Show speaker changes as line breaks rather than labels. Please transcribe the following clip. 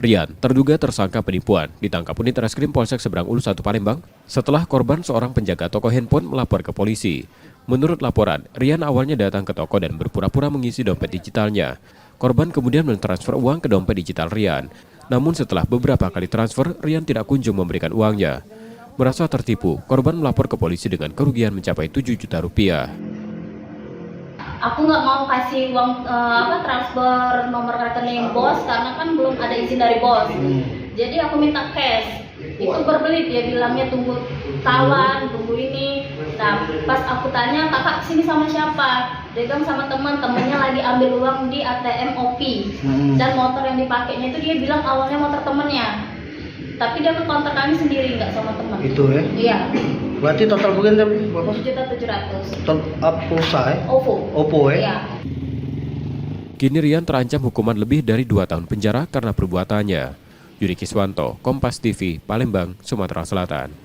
Rian, terduga tersangka penipuan, ditangkap unit reskrim Polsek Seberang Ulus 1 Palembang setelah korban seorang penjaga toko handphone melapor ke polisi. Menurut laporan, Rian awalnya datang ke toko dan berpura-pura mengisi dompet digitalnya. Korban kemudian mentransfer uang ke dompet digital Rian. Namun setelah beberapa kali transfer, Rian tidak kunjung memberikan uangnya. Merasa tertipu, korban melapor ke polisi dengan kerugian mencapai 7 juta rupiah.
Aku nggak mau kasih uang transfer nomor rekening bos karena kan belum ada izin dari bos. Jadi aku minta cash. Itu berbelit, dia bilangnya tunggu kawan, tunggu ini. Nah, pas aku tanya, kakak kesini sama siapa? Dia bilang sama teman-temannya lagi ambil uang di ATM OP. Dan motor yang dipakainya itu dia bilang awalnya motor temennya. Tapi dia ke kontak kami sendiri, nggak sama teman.
Itu ya?
Iya.
Berarti total kerugian berapa?
7.700.000.
Top up pulsa ya?
OVO.
ya?
Iya.
Kini Rian terancam hukuman lebih dari 2 tahun penjara karena perbuatannya. Yuri Kiswanto, Kompas TV, Palembang, Sumatera Selatan.